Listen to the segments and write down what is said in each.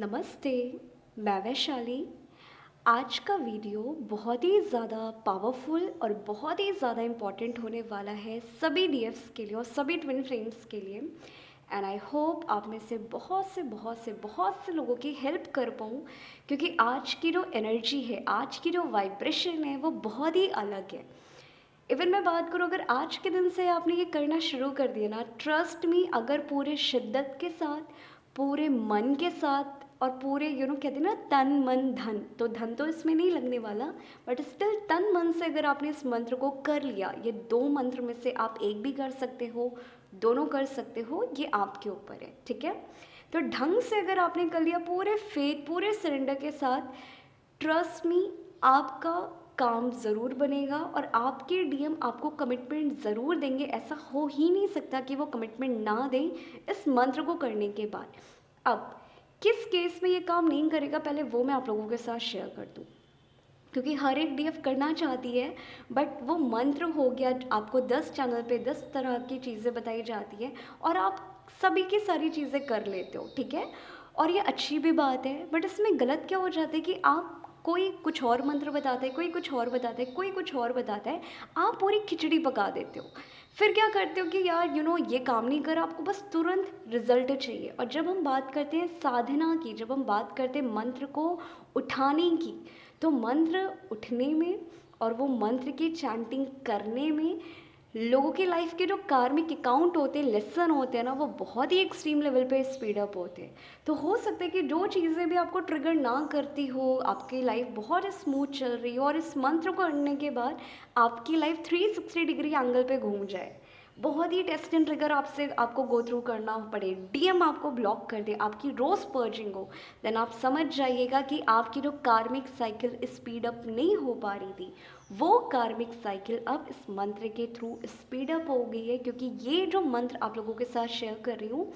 नमस्ते, मैं वैशाली। आज का वीडियो बहुत ही ज़्यादा पावरफुल और बहुत ही ज़्यादा इम्पॉर्टेंट होने वाला है सभी डीएफ्स के लिए और सभी ट्विन फ्लेम्स के लिए। एंड आई होप आप में से बहुत से लोगों की हेल्प कर पाऊँ, क्योंकि आज की जो एनर्जी है, आज की जो वाइब्रेशन है, वो बहुत ही अलग है। इवन मैं बात करूँ, अगर आज के दिन से आपने ये करना शुरू कर दिया ना, ट्रस्ट मी, अगर पूरे शिद्दत के साथ, पूरे मन के साथ और पूरे कहते हैं ना, तन मन धन, तो धन तो इसमें नहीं लगने वाला, बट स्टिल तन मन से अगर आपने इस मंत्र को कर लिया, ये 2 मंत्र में से आप एक भी कर सकते हो, दोनों कर सकते हो, ये आपके ऊपर है, ठीक है। तो ढंग से अगर आपने कर लिया, पूरे फेथ, पूरे सरेंडर के साथ, ट्रस्ट मी, आपका काम ज़रूर बनेगा और आपके डीएम आपको कमिटमेंट ज़रूर देंगे। ऐसा हो ही नहीं सकता कि वो कमिटमेंट ना दें इस मंत्र को करने के बाद। अब किस केस में ये काम नहीं करेगा, पहले वो मैं आप लोगों के साथ शेयर कर दूँ, क्योंकि हर एक डीएफ करना चाहती है, बट वो मंत्र हो गया, आपको 10 चैनल पे 10 तरह की चीज़ें बताई जाती है और आप सभी की सारी चीज़ें कर लेते हो, ठीक है। और ये अच्छी भी बात है, बट इसमें गलत क्या हो जाता है कि आप, कोई कुछ और मंत्र बताता है, कोई कुछ और बताता है, कोई कुछ और बताता है, आप पूरी खिचड़ी पका देते हो। फिर क्या करते हो कि यार ये काम नहीं करा, आपको बस तुरंत रिजल्ट चाहिए। और जब हम बात करते हैं साधना की, जब हम बात करते हैं मंत्र को उठाने की, तो मंत्र उठने में और वो मंत्र की चैंटिंग करने में लोगों की लाइफ के जो कार्मिक अकाउंट होते हैं, लेसन होते हैं ना, वो बहुत ही एक्सट्रीम लेवल पे स्पीड अप होते हैं। तो हो सकता है कि जो चीज़ें भी आपको ट्रिगर ना करती हो, आपकी लाइफ बहुत स्मूथ चल रही हो और इस मंत्र को करने के बाद आपकी लाइफ 360 डिग्री एंगल पे घूम जाए, बहुत ही टेस्ट एंड ट्रिगर आपको गो थ्रू करना पड़े, डीएम आपको ब्लॉक कर दे, आपकी रोज पर्जिंग हो, देन आप समझ जाइएगा कि आपकी जो कार्मिक साइकिल स्पीड अप नहीं हो पा रही थी, वो कार्मिक साइकिल अब इस मंत्र के थ्रू स्पीड अप हो गई है। क्योंकि ये जो मंत्र आप लोगों के साथ शेयर कर रही हूँ,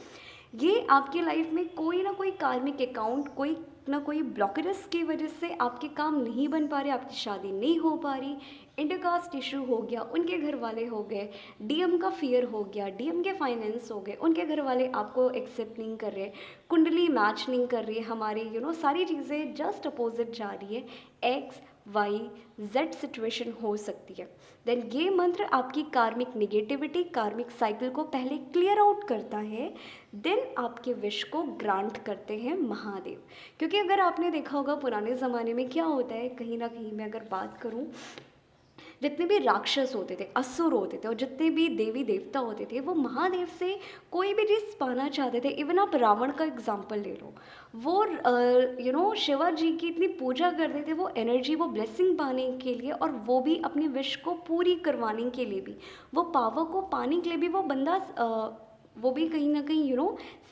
ये आपकी लाइफ में कोई ना कोई कार्मिक अकाउंट, कोई ना कोई ब्लॉकेजेस की वजह से आपके काम नहीं बन पा रहे, आपकी शादी नहीं हो पा रही, इंटरकास्ट इशू हो गया, उनके घर वाले हो गए, डीएम का फियर हो गया, डीएम के फाइनेंस हो गए, उनके घर वाले आपको एक्सेप्ट नहीं कर रहे, कुंडली मैच नहीं कर रही है हमारी, सारी चीज़ें जस्ट अपोजिट जा रही है, एक्स वाई जेड सिचुएशन हो सकती है। देन ये मंत्र आपकी कार्मिक निगेटिविटी, कार्मिक साइकिल को पहले क्लियर आउट करता है, देन आपके विश को ग्रांट करते हैं महादेव। क्योंकि अगर आपने देखा होगा पुराने ज़माने में क्या होता है, कहीं ना कहीं मैं अगर बात करूं, जितने भी राक्षस होते थे, असुर होते थे और जितने भी देवी देवता होते थे, वो महादेव से कोई भी चीज़ पाना चाहते थे। इवन आप रावण का एग्जाम्पल ले लो, वो शिवा जी की इतनी पूजा करते थे, वो एनर्जी, वो ब्लेसिंग पाने के लिए और वो भी अपनी विश को पूरी करवाने के लिए भी, वो पावर को पाने के लिए भी वो बंदा वो भी कहीं ना कहीं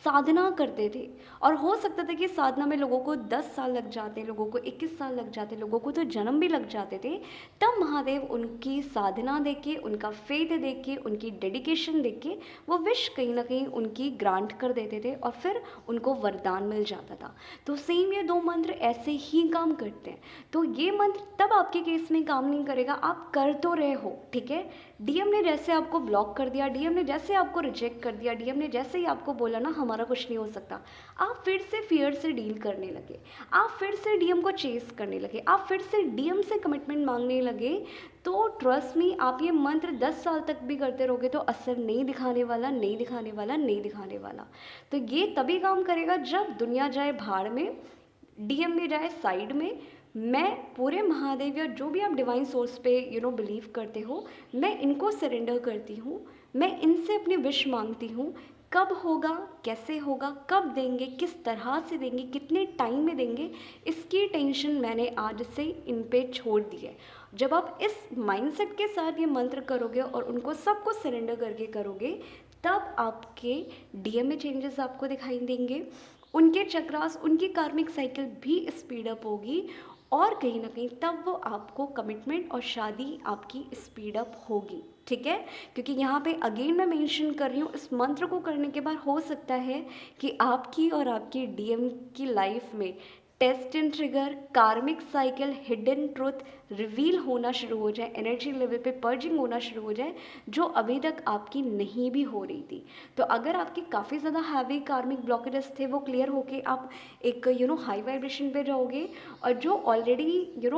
साधना करते थे। और हो सकता था कि साधना में लोगों को 10 साल लग जाते, लोगों को 21 साल लग जाते, लोगों को तो जन्म भी लग जाते थे। तब महादेव उनकी साधना देख के, उनका फेथ देख के, उनकी डेडिकेशन देख के वो विश कहीं ना कहीं उनकी ग्रांट कर देते थे और फिर उनको वरदान मिल जाता था। तो सेम ये 2 मंत्र ऐसे ही काम करते हैं। तो ये मंत्र तब आपके केस में काम नहीं करेगा, आप कर तो रहे हो, ठीक है। डीएम ने जैसे आपको ब्लॉक कर दिया, डीएम ने जैसे आपको रिजेक्ट कर दिया, डीएम ने जैसे ही आपको बोला ना हमारा कुछ नहीं हो सकता, आप फिर से फियर से डील करने लगे, आप फिर से डीएम को चेस करने लगे, आप फिर से डीएम से कमिटमेंट मांगने लगे, तो ट्रस्ट मी, आप ये मंत्र 10 साल तक भी करते रहोगे तो असर नहीं दिखाने वाला, नहीं दिखाने वाला, नहीं दिखाने वाला। तो ये तभी काम करेगा जब दुनिया जाए भाड़ में, डीएम में जाए साइड में, मैं पूरे महादेव या जो भी आप डिवाइन सोर्स पे बिलीव करते हो, मैं इनको सरेंडर करती हूँ, मैं इनसे अपनी विश मांगती हूँ। कब होगा, कैसे होगा, कब देंगे, किस तरह से देंगे, कितने टाइम में देंगे, इसकी टेंशन मैंने आज से इन पे छोड़ दी है। जब आप इस माइंडसेट के साथ ये मंत्र करोगे और उनको सबको सरेंडर करके करोगे, तब आपके डीएम में चेंजेस आपको दिखाई देंगे, उनके चक्रास, उनकी कार्मिक साइकिल भी स्पीड अप होगी और कहीं ना कहीं तब वो आपको कमिटमेंट और शादी आपकी स्पीड अप होगी, ठीक है। क्योंकि यहाँ पे अगेन मैं मेंशन कर रही हूँ, इस मंत्र को करने के बाद हो सकता है कि आपकी और आपके डीएम की लाइफ में टेस्ट एंड ट्रिगर, कार्मिक साइकिल, हिडन ट्रुथ रिवील होना शुरू हो जाए, एनर्जी लेवल पे पर्जिंग होना शुरू हो जाए जो अभी तक आपकी नहीं भी हो रही थी। तो अगर आपकी काफ़ी ज़्यादा हैवी कार्मिक ब्लॉकेजेस थे वो क्लियर होके आप एक हाई वाइब्रेशन पे जाओगे, और जो ऑलरेडी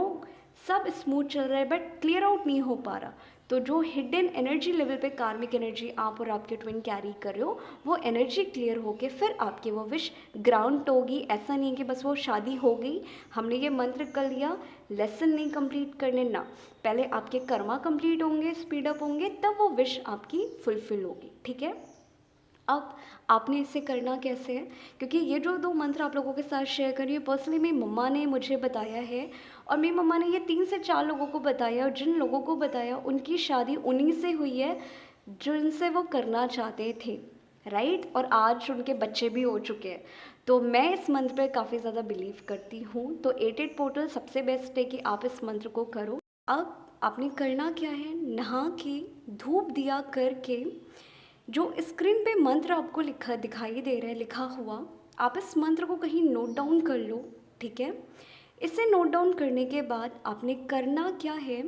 सब स्मूथ चल रहा है बट क्लियर आउट नहीं हो पा रहा, तो जो हिडन एनर्जी लेवल पे कार्मिक एनर्जी आप और आपके ट्विन कैरी कर रहे हो वो एनर्जी क्लियर होके फिर आपकी वो विश ग्राउंड होगी। ऐसा नहीं है कि बस वो शादी हो गई, हमने ये मंत्र कर लिया, लेसन नहीं कंप्लीट करने ना, पहले आपके कर्मा कंप्लीट होंगे, स्पीड अप होंगे, तब वो विश आपकी फुलफिल होगी। ठीक है, अब आपने इसे करना कैसे है, क्योंकि ये जो 2 मंत्र आप लोगों के साथ शेयर कर रही हूँ पर्सनली मेरी मम्मा ने मुझे बताया है, और मेरी मम्मा ने ये 3 से 4 लोगों को बताया, और जिन लोगों को बताया उनकी शादी उन्हीं से हुई है जिनसे वो करना चाहते थे, राइट, और आज उनके बच्चे भी हो चुके हैं। तो मैं इस मंत्र पे काफ़ी ज़्यादा बिलीव करती हूँ, तो 88 पोर्टल सबसे बेस्ट है कि आप इस मंत्र को करो। अब आपने करना क्या है, नहा के धूप दिया करके जो स्क्रीन पे मंत्र आपको लिखा दिखाई दे रहा है लिखा हुआ, आप इस मंत्र को कहीं नोट डाउन कर लो। ठीक है, इसे नोट डाउन करने के बाद आपने करना क्या है,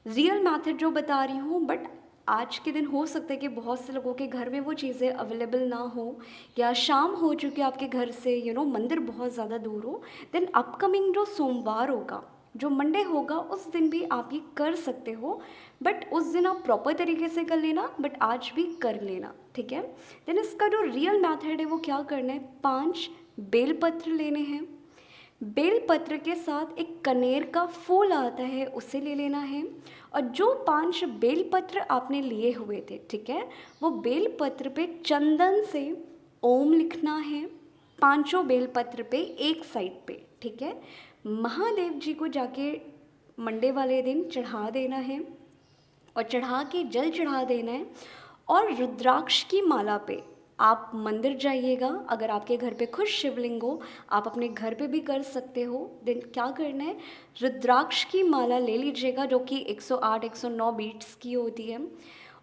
रियल मेथड जो बता रही हूँ, बट आज के दिन हो सकता है कि बहुत से लोगों के घर में वो चीज़ें अवेलेबल ना हो, या शाम हो चुकी है आपके घर से, मंदिर बहुत ज़्यादा दूर हो, देन अपकमिंग जो सोमवार होगा, जो मंडे होगा, उस दिन भी आप ये कर सकते हो, बट उस दिन आप प्रॉपर तरीके से कर लेना, बट आज भी कर लेना। ठीक है, देन इसका जो रियल मेथड है वो क्या करना है, 5 बेलपत्र लेने हैं, बेलपत्र के साथ एक कनेर का फूल आता है उसे ले लेना है, और जो 5 बेलपत्र आपने लिए हुए थे, ठीक है, वो बेलपत्र पे चंदन से ओम लिखना है, 5 बेलपत्र पे एक साइड पे। ठीक है, महादेव जी को जाके मंडे वाले दिन चढ़ा देना है, और चढ़ा के जल चढ़ा देना है, और रुद्राक्ष की माला पे आप मंदिर जाइएगा, अगर आपके घर पे खुद शिवलिंग हो आप अपने घर पे भी कर सकते हो। देन क्या करना है, रुद्राक्ष की माला ले लीजिएगा जो कि 108 109 बीट्स की होती है,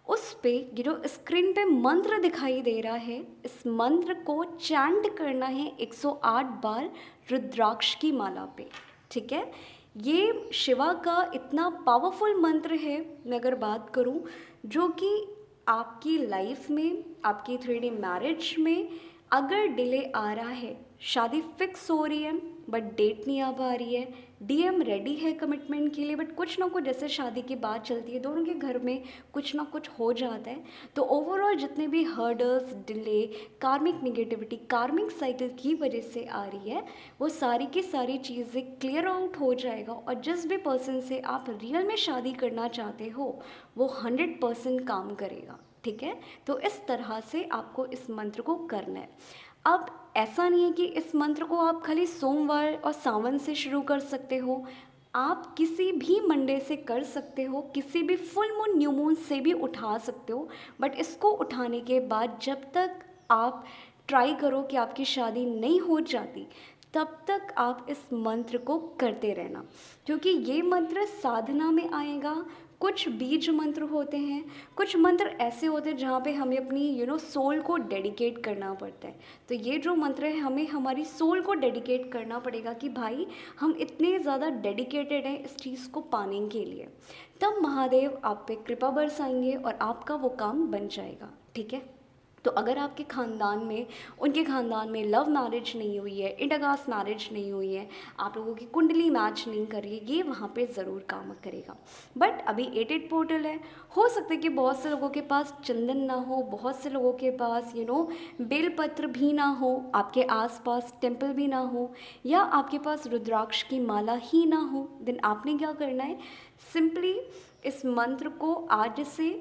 उस पे ये जो स्क्रीन पे मंत्र दिखाई दे रहा है, इस मंत्र को चैंट करना है 108 बार रुद्राक्ष की माला पे। ठीक है, ये शिवा का इतना पावरफुल मंत्र है, मैं अगर बात करूं, जो कि आपकी लाइफ में, आपकी 3D मैरिज में अगर डिले आ रहा है, शादी फिक्स हो रही है बट डेट नहीं आ पा रही है, डीएम रेडी है कमिटमेंट के लिए, बट कुछ ना कुछ जैसे शादी की बात चलती है दोनों के घर में कुछ ना कुछ हो जाता है, तो ओवरऑल जितने भी हर्डल्स, डिले, कार्मिक निगेटिविटी, कार्मिक साइकिल की वजह से आ रही है, वो सारी की सारी चीज़ें क्लियर आउट हो जाएगा, और जिस भी पर्सन से आप रियल में शादी करना चाहते हो वो 100% काम करेगा। ठीक है, तो इस तरह से आपको इस मंत्र को करना है। अब ऐसा नहीं है कि इस मंत्र को आप खाली सोमवार और सावन से शुरू कर सकते हो, आप किसी भी मंडे से कर सकते हो, किसी भी फुल मून न्यू मून से भी उठा सकते हो, बट इसको उठाने के बाद जब तक आप ट्राई करो कि आपकी शादी नहीं हो जाती, तब तक आप इस मंत्र को करते रहना, क्योंकि ये मंत्र साधना में आएगा। कुछ बीज मंत्र होते हैं, कुछ मंत्र ऐसे होते हैं जहाँ पे हमें अपनी सोल को डेडिकेट करना पड़ता है, तो ये जो मंत्र है हमें हमारी सोल को डेडिकेट करना पड़ेगा कि भाई हम इतने ज़्यादा डेडिकेटेड हैं इस चीज़ को पाने के लिए, तब महादेव आप पे कृपा बरसाएंगे और आपका वो काम बन जाएगा। ठीक है, तो अगर आपके ख़ानदान में, उनके ख़ानदान में लव मैरिज नहीं हुई है, इंटरकास्ट मैरिज नहीं हुई है, आप लोगों की कुंडली मैच नहीं कर रही है, ये वहाँ पे ज़रूर काम करेगा। बट अभी 88 पोर्टल है, हो सकता है कि बहुत से लोगों के पास चंदन ना हो, बहुत से लोगों के पास बेलपत्र भी ना हो, आपके आसपास टेम्पल भी ना हो, या आपके पास रुद्राक्ष की माला ही ना हो, देन आपने क्या करना है, सिंपली इस मंत्र को आज से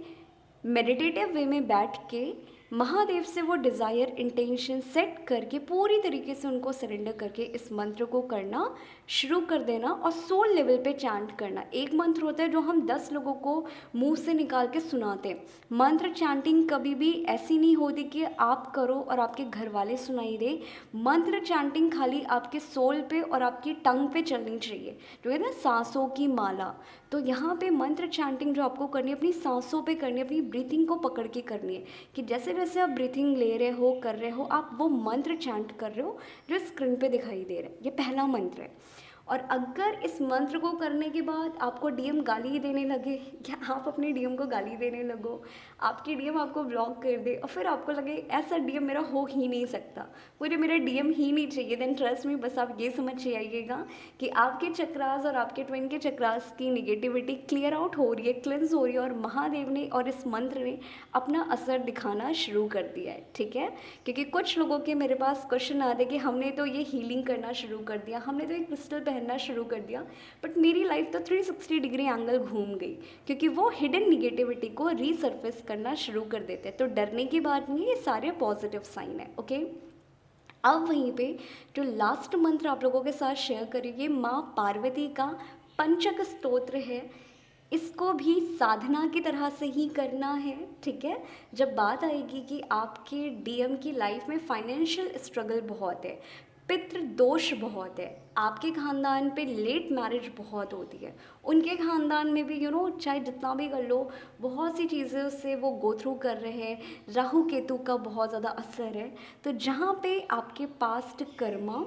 मेडिटेटिव वे में बैठ के महादेव से वो डिज़ायर इंटेंशन सेट करके पूरी तरीके से उनको सरेंडर करके इस मंत्र को करना शुरू कर देना, और सोल लेवल पे चैंट करना। एक मंत्र होता है जो हम 10 लोगों को मुंह से निकाल के सुनाते हैं। मंत्र चैंटिंग कभी भी ऐसी नहीं होती कि आप करो और आपके घर वाले सुनाई दे। मंत्र चैंटिंग खाली आपके सोल पे और आपकी टंग पे चलनी चाहिए, जो है ना सांसों की माला। तो यहाँ पे मंत्र चैंटिंग जो आपको करनी है अपनी सांसों पे करनी है, अपनी ब्रीथिंग को पकड़ के करनी है, कि जैसे तरह से आप ब्रीथिंग ले रहे हो, कर रहे हो, आप वो मंत्र चैंट कर रहे हो जो स्क्रीन पे दिखाई दे रहा है। ये पहला मंत्र है। और अगर इस मंत्र को करने के बाद आपको डीएम गाली देने लगे, या आप अपने डीएम को गाली देने लगो, आपके डीएम आपको ब्लॉक कर दे, और फिर आपको लगे ऐसा डीएम मेरा हो ही नहीं सकता, मुझे मेरा डीएम ही नहीं चाहिए, देन ट्रस्ट में बस आप ये समझ जाइएगा कि आपके चक्रास और आपके ट्विन के चक्रास की निगेटिविटी क्लियर आउट हो रही है, क्लिनस हो रही है, और महादेव ने और इस मंत्र ने अपना असर दिखाना शुरू कर दिया है। ठीक है, क्योंकि कुछ लोगों के मेरे पास क्वेश्चन आते कि हमने तो ये हीलिंग करना शुरू कर दिया, हमने तो एक क्रिस्टल पहनना शुरू कर दिया, बट मेरी लाइफ तो 360 डिग्री एंगल घूम गई, क्योंकि वो हिडन निगेटिविटी को रीसर्फेस करना शुरू कर देते हैं। तो डरने की बात नहीं है, ये सारे पॉजिटिव साइन है। ओके, अब वहीं पे जो लास्ट मंत्र आप लोगों के साथ शेयर करेंगे, माँ पार्वती का पंचक स्तोत्र है। इसको भी साधना की तरह से ही करना है। ठीक है, जब बात आएगी कि आपके डीएम की लाइफ में फाइनेंशियल स्ट्रगल बहुत है, पितृ दोष बहुत है, आपके ख़ानदान पे लेट मैरिज बहुत होती है, उनके ख़ानदान में भी चाहे जितना भी कर लो, बहुत सी चीज़ें से वो गो थ्रू कर रहे हैं, राहु केतु का बहुत ज़्यादा असर है। तो जहाँ पे आपके पास्ट कर्मा,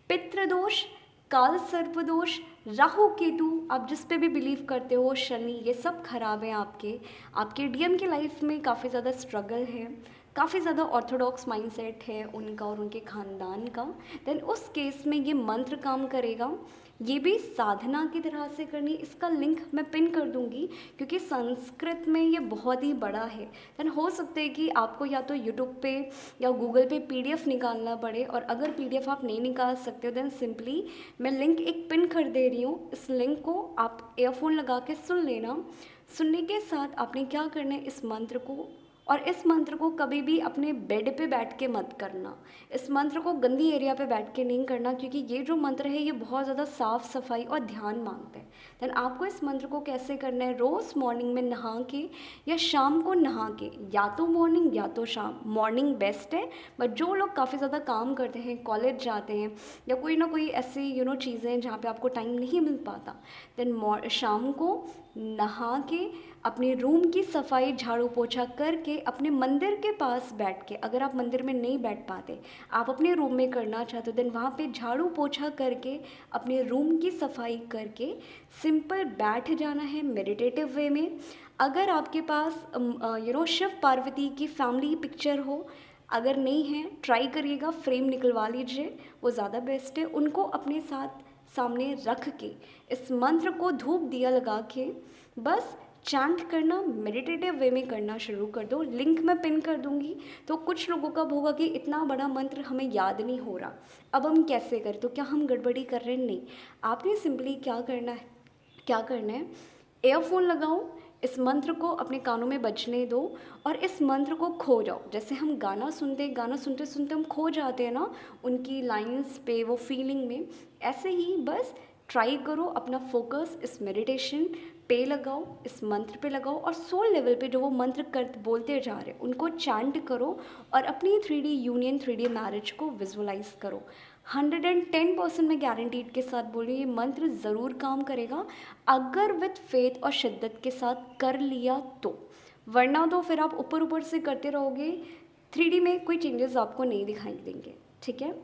पितृदोष, काल सर्प दोष, राहु केतु, आप जिस पे भी बिलीव करते हो, शनि, ये सब खराब है आपके डीएम की लाइफ में काफ़ी ज़्यादा स्ट्रगल है, काफ़ी ज़्यादा ऑर्थोडॉक्स माइंडसेट है उनका और उनके ख़ानदान का, देन उस केस में ये मंत्र काम करेगा। ये भी साधना की तरह से करनी, इसका लिंक मैं पिन कर दूंगी, क्योंकि संस्कृत में ये बहुत ही बड़ा है। देन हो सकता है कि आपको या तो यूट्यूब पे या गूगल पे पीडीएफ निकालना पड़े, और अगर पीडीएफ आप नहीं निकाल सकते हो देन सिंपली मैं लिंक एक पिन कर दे रही हूँ, इस लिंक को आप ईयरफोन लगा के सुन लेना। सुनने के साथ आपने क्या करना है, इस मंत्र को, और इस मंत्र को कभी भी अपने बेड पे बैठ के मत करना, इस मंत्र को गंदी एरिया पे बैठ के नहीं करना, क्योंकि ये जो मंत्र है ये बहुत ज़्यादा साफ़ सफाई और ध्यान मांगता है। देन आपको इस मंत्र को कैसे करना है, रोज़ मॉर्निंग में नहा के या शाम को नहा के, या तो मॉर्निंग या तो शाम, मॉर्निंग बेस्ट है, बट जो लोग काफ़ी ज़्यादा काम करते हैं, कॉलेज जाते हैं, या कोई ना कोई ऐसी चीज़ें हैं जहाँ पे आपको टाइम नहीं मिल पाता, देन शाम को नहा के अपने रूम की सफाई झाड़ू पोछा करके अपने मंदिर के पास बैठ के, अगर आप मंदिर में नहीं बैठ पाते, आप अपने रूम में करना चाहते हो, देन वहाँ पे झाड़ू पोछा करके अपने रूम की सफाई करके सिंपल बैठ जाना है मेडिटेटिव वे में। अगर आपके पास शिव पार्वती की फैमिली पिक्चर हो, अगर नहीं है ट्राई करिएगा, फ्रेम निकलवा लीजिए, वो ज़्यादा बेस्ट है। उनको अपने साथ सामने रख के इस मंत्र को धूप दिया लगा के बस चैंट करना, मेडिटेटिव वे में करना शुरू कर दो। लिंक मैं पिन कर दूंगी। तो कुछ लोगों का होगा कि इतना बड़ा मंत्र हमें याद नहीं हो रहा, अब हम कैसे करें, तो क्या हम गड़बड़ी कर रहे हैं? नहीं, आपने सिंपली क्या करना है, ईयरफोन लगाओ, इस मंत्र को अपने कानों में बजने दो और इस मंत्र को खो जाओ। जैसे हम गाना सुनते सुनते हम खो जाते हैं ना उनकी लाइंस पे, वो फीलिंग में, ऐसे ही बस ट्राई करो अपना फोकस इस मेडिटेशन पे लगाओ, इस मंत्र पे लगाओ, और सोल लेवल पे जो वो मंत्र बोलते जा रहे हैं उनको चैंट करो, और अपनी 3D यूनियन, 3D मैरिज को विजुअलाइज करो। 110% मैं गारंटीड के साथ बोल रही हूँ, ये मंत्र ज़रूर काम करेगा अगर विथ फेथ और शिद्दत के साथ कर लिया तो, वरना तो फिर आप ऊपर ऊपर से करते रहोगे, 3D में कोई चेंजेस आपको नहीं दिखाई देंगे। ठीक है।